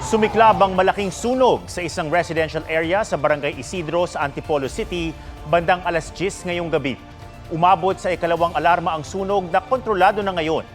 Sumiklab ang malaking sunog sa isang residential area sa Barangay Isidro sa Antipolo City bandang alas 10 ngayong gabi. Umabot sa ikalawang alarma ang sunog na kontrolado na ngayon.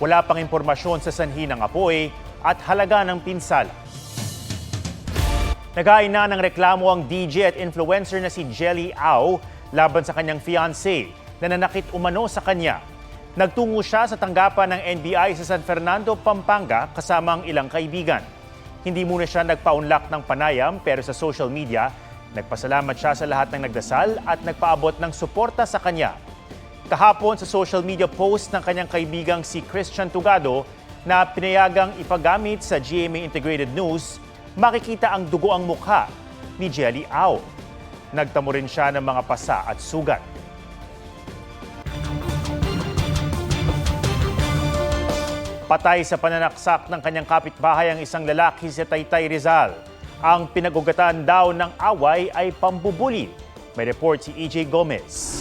Wala pang impormasyon sa sanhi ng apoy at halaga ng pinsala. Naghain na ng reklamo ang DJ at influencer na si Jelly Au laban sa kanyang fiancé na nanakit umano sa kanya. Nagtungo siya sa tanggapan ng NBI sa San Fernando, Pampanga kasama ang ilang kaibigan. Hindi muna siya nagpaunlak ng panayam pero sa social media, nagpasalamat siya sa lahat ng nagdasal at nagpaabot ng suporta sa kanya. Kahapon sa social media post ng kanyang kaibigang si Christian Tugado na pinayagang ipagamit sa GMA Integrated News, makikita ang dugo ang mukha ni Jelly Au. Nagtamo rin siya ng mga pasa at sugat. Patay sa pananaksak ng kanyang kapitbahay ang isang lalaki sa Taytay, Rizal. Ang pinag-ugatan daw ng away ay pambubuli. May report si EJ Gomez.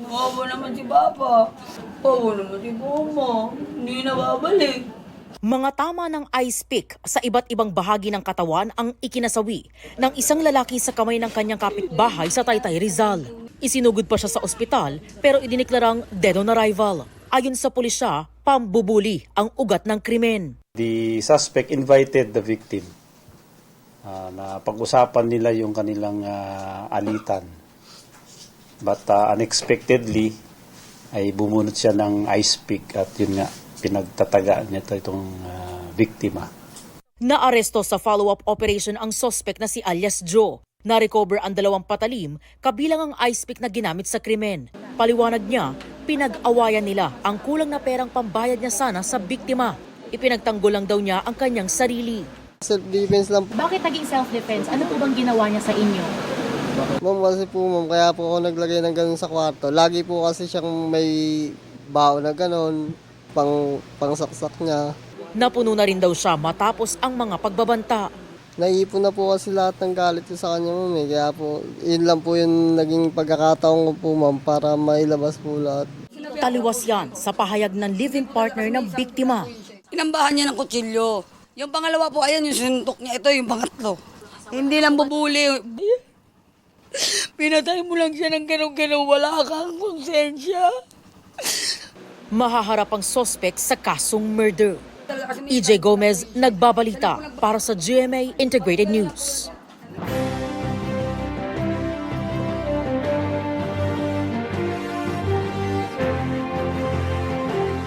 Wawa naman si Papa. Wawa naman si Mama. Hindi na babalik. Mga tama ng ice pick sa iba't ibang bahagi ng katawan ang ikinasawi ng isang lalaki sa kamay ng kanyang kapitbahay sa Taytay, Rizal. Isinugod pa siya sa ospital pero idineklarang dead on arrival. Ayon sa pulisya, pambubuli ang ugat ng krimen. The suspect invited the victim na pag-usapan nila yung kanilang alitan. But unexpectedly ay bumunot siya ng ice pick at yun nga, pinagtataga niya itong biktima. Naaresto sa follow-up operation ang suspect na si alias Joe. Na-recover ang 2 patalim kabilang ang ice pick na ginamit sa krimen. Paliwanag niya, pinag-awayan nila ang kulang na perang pambayad niya sana sa biktima. Ipinagtanggol lang daw niya ang kanyang sarili. Self-defense lang. Bakit naging self-defense? Ano po bang ginawa niya sa inyo? Ma'am, kasi po ma'am, kaya po ako naglagay ng ganun sa kwarto. Lagi po kasi siyang may bao na ganun, pangsaksak niya. Napuno na rin daw siya matapos ang mga pagbabanta. Naiipon na po kasi lahat ng galit ko sa kanya ma'am. Kaya po, yun lang po yung naging pagkakataon ko po ma'am para mailabas po lahat. Taliwas yan sa pahayag ng live-in partner ng biktima. Inambahan niya ng kutsilyo. Yung pangalawa po, ayan yung sinuntok niya. Ito yung pangatlo. Hindi lang bubuli. Pinatay mo lang siya ng ganun-ganun. Wala kang konsensya. Mahaharap ang suspect sa kasong murder. EJ Gomez, nagbabalita para sa GMA Integrated News.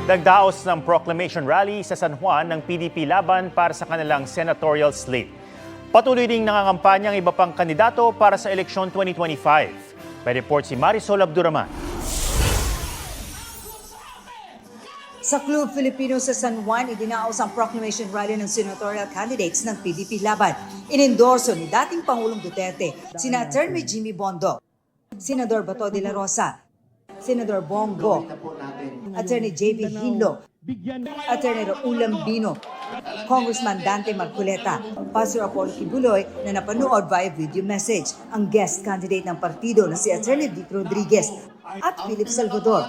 Nagdaos ng proclamation rally sa San Juan ng PDP laban para sa kanilang senatorial slate. Patuloy ding nangangampanya ang iba pang kandidato para sa eleksyon 2025. May report si Marisol Abduraman. Sa Club Filipino sa San Juan, idinaos ang proclamation rally ng senatorial candidates ng PDP laban. Inendorso ni dating Pangulong Duterte, sina Attorney Jimmy Bondo, Senador Bato de la Rosa, Senador Bongo, Attorney J.B. Hinlo, Attorney Raul Lambino, Congressman Dante Marcoleta, Pastor Apollo Kibuloy na napanood via video message, ang guest candidate ng partido na si Attorney Vic Rodriguez at Philip Salvador.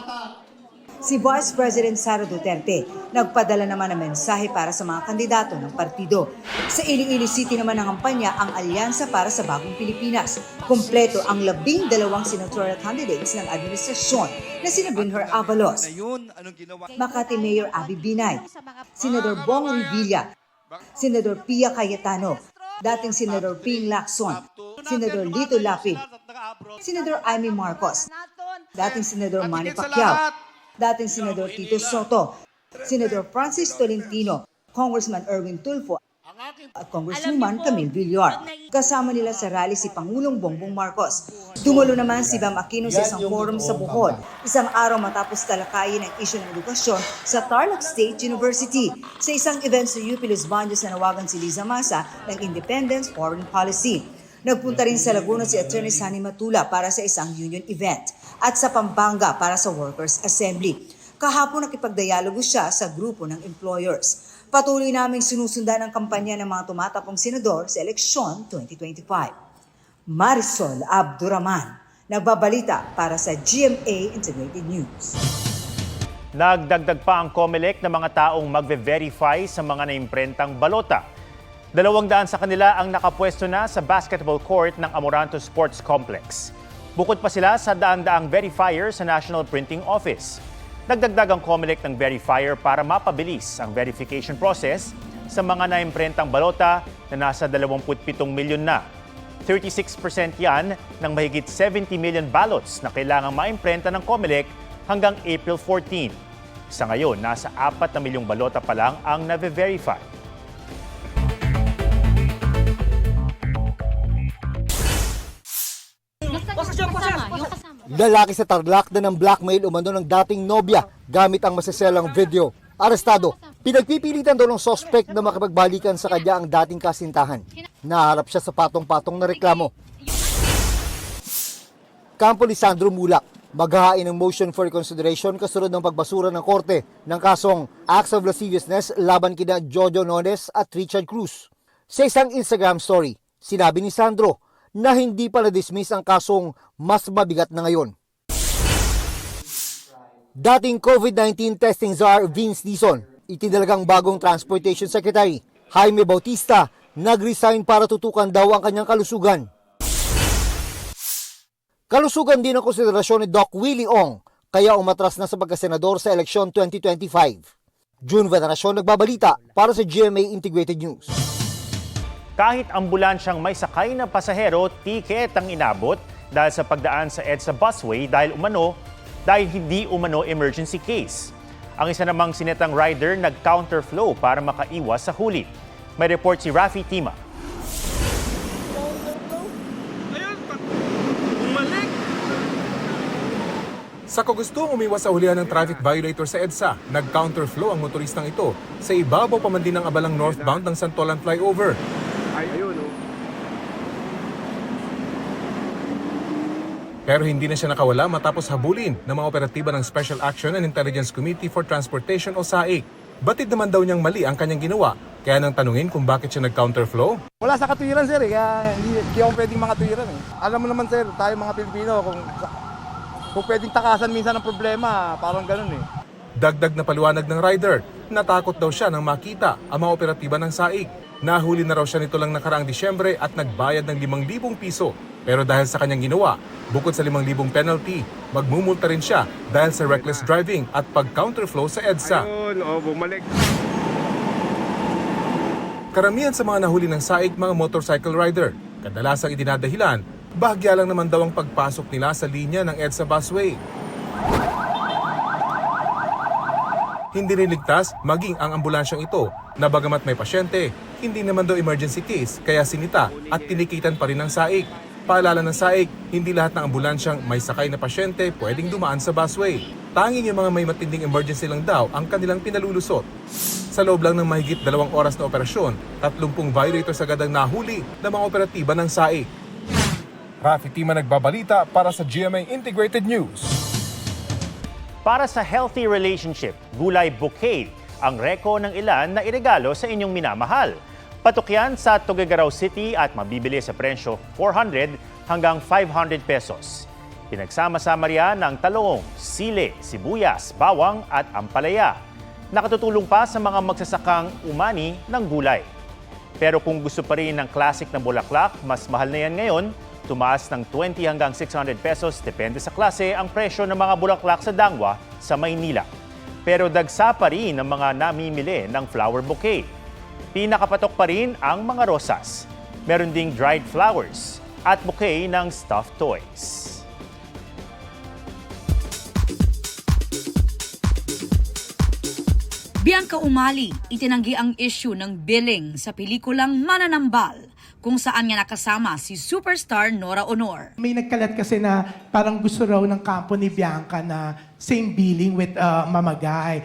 Si Vice President Sara Duterte nagpadala naman ng mensahe para sa mga kandidato ng partido. Sa Iloilo City naman ng kampanya ang Alyansa para sa Bagong Pilipinas. Kompleto ang 12 senatorial candidates ng administrasyon na sina Benhur Avalos, Makati Mayor Abby Binay, Senador Bong Revilla, Senador Pia Cayetano, dating Senador Ping Lacson, Senador Lito Lapid, Senador Amy Marcos, dating Senador Manny Pacquiao, dating Senador Tito Soto, Senador Francis Tolentino, Congressman Erwin Tulfo, at Congresswoman Camille Villar. Kasama nila sa rally si Pangulong Bongbong Marcos. Dumulo naman si Bam Aquino sa isang forum sa Bohol, isang araw matapos talakayin ang isyu ng edukasyon sa Tarlac State University. Sa isang event sa UP Los Baños na nawagan si Liza Masa ng Independence Foreign Policy. Nagpunta rin sa Laguna si Attorney Sani Matula para sa isang union event at sa Pampanga para sa Workers' Assembly. Kahapon nakipagdialogo siya sa grupo ng employers. Patuloy naming sinusundan ang kampanya ng mga tumatapong senador sa eleksyon 2025. Marisol Abduraman, nagbabalita para sa GMA Integrated News. Nagdagdag pa ang COMELEC ng mga taong magve-verify sa mga naimprentang balota. 200 sa kanila ang nakapwesto na sa basketball court ng Amoranto Sports Complex. Bukod pa sila sa daan-daang verifier sa National Printing Office. Nagdagdag ang COMELEC ng verifier para mapabilis ang verification process sa mga naimprentang balota na nasa 27 milyon na. 36% yan ng mahigit 70 million ballots na kailangang maimprenta ng COMELEC hanggang April 14. Sa ngayon, nasa 4 na milyong balota pa lang ang nave-verify. Lalaki sa Tarlac na ng blackmail umano ng dating nobya gamit ang maseselang video. Arestado. Pinagpipilitan daw ng sospek na makipagbalikan sa kanya ang dating kasintahan. Naharap siya sa patong-patong na reklamo. Campo Lisandro Mulak. Maghahain ng motion for reconsideration kasunod ng pagbasura ng korte ng kasong acts of lasciviousness laban kina Jojo Nones at Richard Cruz. Sa isang Instagram story, sinabi ni Sandro na hindi pa na-dismiss ang kasong mas mabigat na ngayon. Dating COVID-19 testing czar Vince Dizon, itinalagang bagong Transportation Secretary Jaime Bautista, nag-resign para tutukan daw ang kanyang kalusugan. Kalusugan din ang konsiderasyon ni Doc Willie Ong, kaya umatras na sa pagkasenador sa eleksyon 2025. June Veneracion nagbabalita para sa GMA Integrated News. Kahit ambulansyang may sakay na pasahero, tiket ang inabot dahil sa pagdaan sa EDSA busway dahil hindi umano emergency case. Ang isa namang sinetang rider nag-counterflow para makaiwas sa huli. May report si Rafi Tima. Sa kagustong umiwas sa hulihan ng traffic violator sa EDSA, nag-counterflow ang motoristang ito sa ibabaw pa man din ng abalang northbound ng Santolan Flyover. Pero hindi na siya nakawala matapos habulin ng mga operatiba ng Special Action and Intelligence Committee for Transportation o SAIC. Batid naman daw niyang mali ang kanyang ginawa, kaya nang tanungin kung bakit siya nag-counterflow. Wala sa katuwiran sir kaya hindi ako pwedeng makatuwiran Alam mo naman sir, tayo mga Pilipino, kung pwedeng takasan minsan ng problema, parang ganun Dagdag na paliwanag ng rider, natakot daw siya nang makita ang mga operatiba ng SAIC. Nahuli na raw siya nito lang nakaraang Disyembre at nagbayad ng 5,000 piso. Pero dahil sa kanyang ginawa, bukod sa 5,000 penalty, magmumulta rin siya dahil sa reckless driving at pag-counterflow sa EDSA. bumalik. Karamihan sa mga nahuli ng SAIC mga motorcycle rider. Kadalasang idinadahilan, bahagya lang naman daw ang pagpasok nila sa linya ng EDSA busway. Hindi rin ligtas maging ang ambulansyang ito na bagamat may pasyente, hindi naman daw emergency case kaya sinita at tinikitan pa rin ng SAIC. Paalala ng SAIC, hindi lahat ng ambulansyang may sakay na pasyente pwedeng dumaan sa busway. Tanging yung mga may matinding emergency lang daw ang kanilang pinalulusot. Sa loob lang ng mahigit 2 oras na operasyon, 30 violators agad ang nahuli ng mga operatiba ng SAIC. Rafi Tima nagbabalita para sa GMA Integrated News. Para sa healthy relationship, gulay bouquet ang reko ng ilan na iregalo sa inyong minamahal. Patok yan sa Tuguegarao City at mabibili sa presyo 400 hanggang 500 pesos. Pinagsama-sama riyan ng talong, sili, sibuyas, bawang at ampalaya. Nakatutulong pa sa mga magsasakang umani ng gulay. Pero kung gusto pa rin ng classic na bulaklak, mas mahal na yan ngayon. Tumaas ng 20 hanggang 600 pesos, depende sa klase, ang presyo ng mga bulaklak sa Dangwa sa Maynila. Pero dagsa pa rin ang mga namimili ng flower bouquet. Pinakapatok pa rin ang mga rosas. Meron ding dried flowers at bouquet ng stuffed toys. Bianca Umali, itinanggi ang issue ng billing sa pelikulang Mananambal, kung saan niya nakasama si superstar Nora Honor. May nagkalat kasi na parang gusto raw ng kampo ni Bianca na same billing with Mamagay.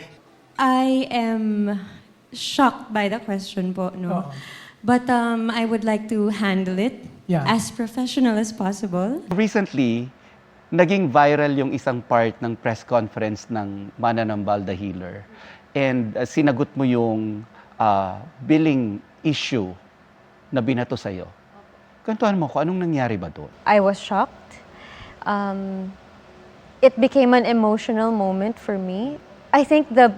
I am shocked by the question po, no? But I would like to handle it as professional as possible. Recently, naging viral yung isang part ng press conference ng Mananambal the Healer. And sinagot mo yung billing issue na binato sa'yo. Kwentuhan mo ko, anong nangyari ba doon? I was shocked. It became an emotional moment for me. I think the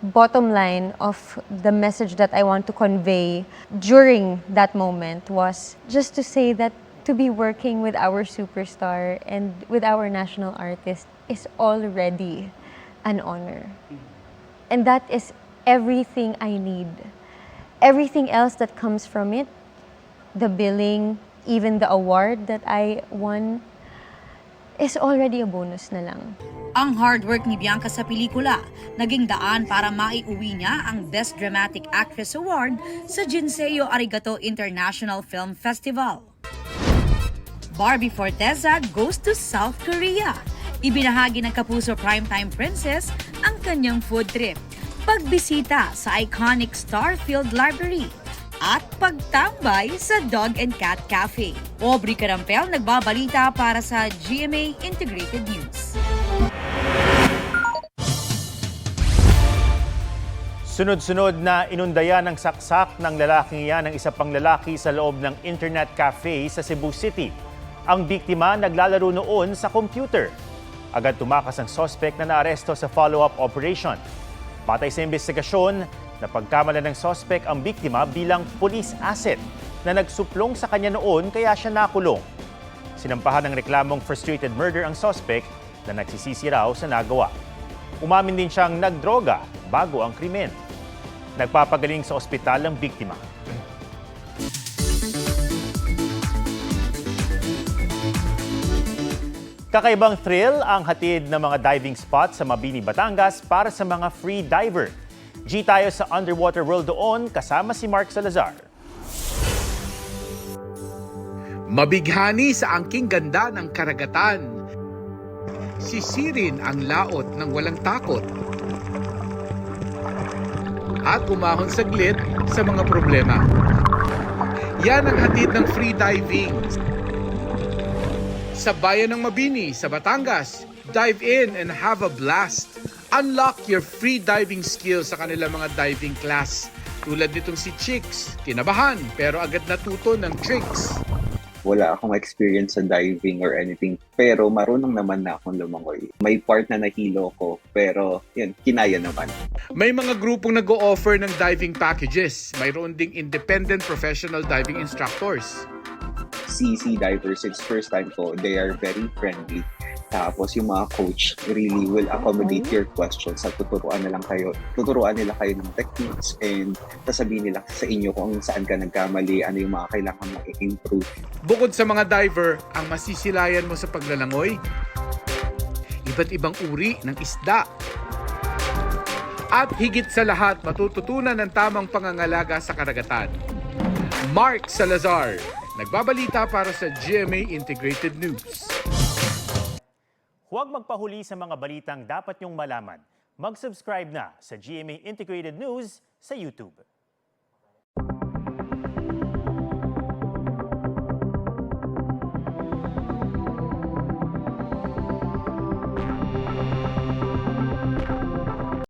bottom line of the message that I want to convey during that moment was just to say that to be working with our superstar and with our national artist is already an honor. And that is everything I need. Everything else that comes from it, the billing, even the award that I won, is already a bonus na lang. Ang hard work ni Bianca sa pelikula naging daan para maiuwi niya ang Best Dramatic Actress Award sa Jinseo Arigato International Film Festival. Barbie Forteza goes to South Korea. Ibinahagi ng Kapuso Primetime Princess ang kanyang food trip, pagbisita sa iconic Starfield Library, at pagtambay sa Dog and Cat Cafe. Aubrey Carampel nagbabalita para sa GMA Integrated News. Sunod-sunod na inundayan ng saksak ng lalaking iyan ng isa pang lalaki sa loob ng internet cafe sa Cebu City. Ang biktima naglalaro noon sa computer. Agad tumakas ang suspect na naaresto sa follow-up operation. Batay sa investigasyon, napagkamala ng suspect ang biktima bilang police asset na nagsuplong sa kanya noon kaya siya nakulong. Sinampahan ng reklamong frustrated murder ang suspect na nagsisisi raw sa nagawa. Umamin din siyang nagdroga bago ang krimen. Nagpapagaling sa ospital ang biktima. Kakaibang thrill ang hatid ng mga diving spot sa Mabini, Batangas para sa mga free diver. G tayo sa underwater world doon kasama si Mark Salazar. Mabighani sa angking ganda ng karagatan. Sisirin ang laot ng walang takot. At umahon saglit sa mga problema. Yan ang hatid ng free diving. Sa bayan ng Mabini, sa Batangas, dive in and have a blast. Unlock your free diving skills sa kanilang mga diving class. Tulad nitong si Chicks, kinabahan pero agad natuto ng tricks. Wala akong experience sa diving or anything, pero marunong naman na akong lumangoy. May part na nahilo ko, pero yun, kinaya naman. May mga grupong nag-o-offer ng diving packages. Mayroon ding independent professional diving instructors. CC divers, it's first time ko, they are very friendly. Tapos yung mga coach really will accommodate your questions at tuturuan nila kayo ng techniques and sasabihin nila sa inyo kung saan ka nagkamali, ano yung mga kailangan mo i-improve. Bukod sa mga diver, ang masisilayan mo sa paglalangoy, iba't ibang uri ng isda. At higit sa lahat, matututunan ng tamang pangangalaga sa karagatan. Mark Salazar, nagbabalita para sa GMA Integrated News. Huwag magpahuli sa mga balitang dapat niyong malaman. Mag-subscribe na sa GMA Integrated News sa YouTube.